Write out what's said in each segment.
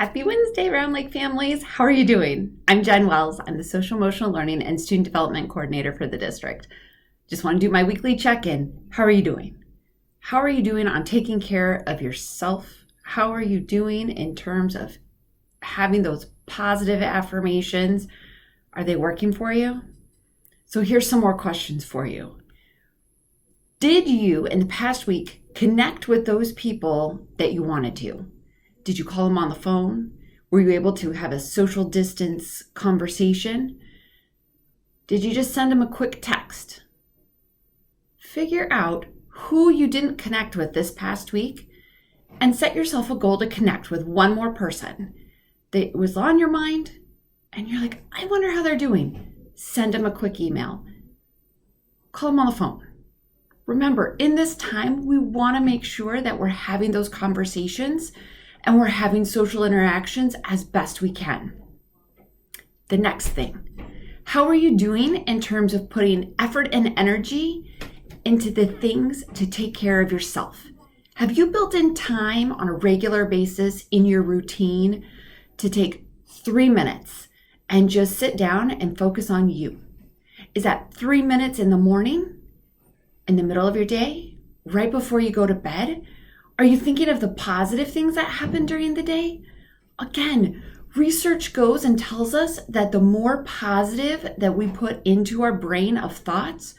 Happy Wednesday, Round Lake families. How are you doing? I'm Jen Wells. I'm the Social Emotional Learning and Student Development Coordinator for the district. Just want to do my weekly check-in. How are you doing? How are you doing on taking care of yourself? How are you doing in terms of having those positive affirmations? Are they working for you? So here's some more questions for you. Did you, in the past week, connect with those people that you wanted to? Did you call them on the phone? Were you able to have a social distance conversation? Did you just send them a quick text? Figure out who you didn't connect with this past week and set yourself a goal to connect with one more person that was on your mind and you're like, I wonder how they're doing. Send them a quick email. Call them on the phone. Remember, in this time, we want to make sure that we're having those conversations and we're having social interactions as best we can. The next thing, how are you doing in terms of putting effort and energy into the things to take care of yourself? Have you built in time on a regular basis in your routine to take 3 minutes and just sit down and focus on you? Is that 3 minutes in the morning, in the middle of your day, right before you go to bed? Are you thinking of the positive things that happen during the day? Again, research goes and tells us that the more positive that we put into our brain of thoughts,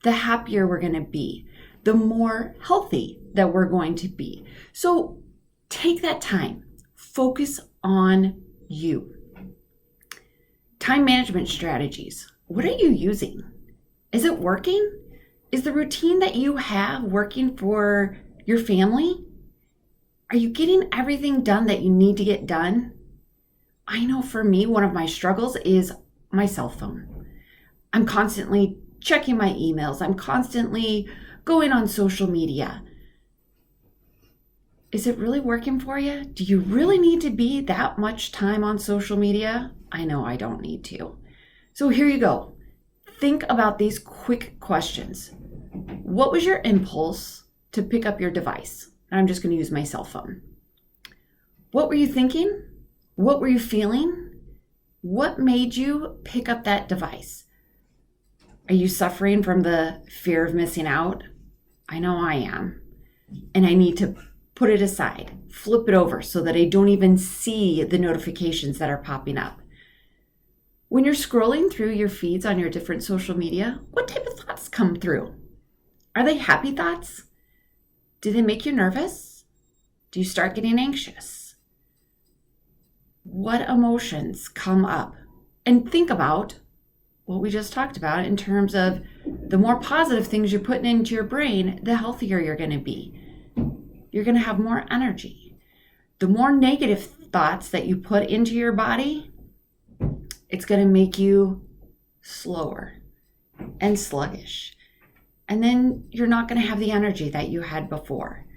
the happier we're going to be, the more healthy that we're going to be. So take that time, focus on you. Time management strategies. What are you using? Is it working? Is the routine that you have working for your family? Are you getting everything done that you need to get done? I know for me, one of my struggles is my cell phone. I'm constantly checking my emails. I'm constantly going on social media. Is it really working for you? Do you really need to be that much time on social media? I know I don't need to. So here you go. Think about these quick questions. What was your impulse to pick up your device? I'm just going to use my cell phone. What were you thinking? What were you feeling? What made you pick up that device? Are you suffering from the fear of missing out? I know I am. And I need to put it aside, flip it over so that I don't even see the notifications that are popping up. When you're scrolling through your feeds on your different social media, what type of thoughts come through? Are they happy thoughts? Do they make you nervous? Do you start getting anxious? What emotions come up? And think about what we just talked about in terms of the more positive things you're putting into your brain, the healthier you're going to be. You're going to have more energy. The more negative thoughts that you put into your body, it's going to make you slower and sluggish. And then you're not going to have the energy that you had before.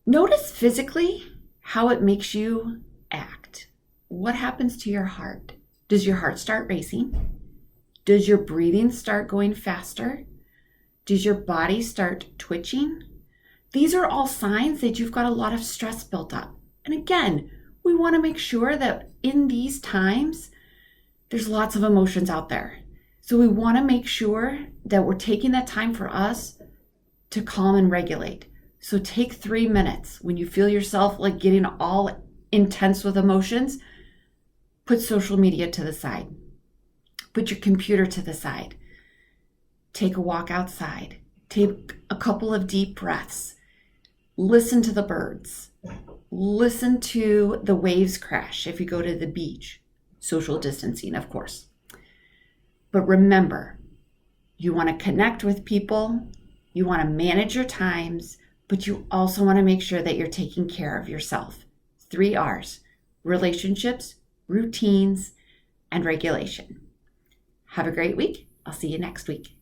Notice physically how it makes you act. What happens to your heart? Does your heart start racing? Does your breathing start going faster? Does your body start twitching? These are all signs that you've got a lot of stress built up. And again, we want to make sure that in these times, there's lots of emotions out there. So we want to make sure that we're taking that time for us to calm and regulate. So take 3 minutes when you feel yourself like getting all intense with emotions. Put social media to the side. Put your computer to the side. Take a walk outside. Take a couple of deep breaths. Listen to the birds. Listen to the waves crash if you go to the beach. Social distancing, of course. But remember, you want to connect with people, you want to manage your times, but you also want to make sure that you're taking care of yourself. 3 R's: relationships, routines, and regulation. Have a great week. I'll see you next week.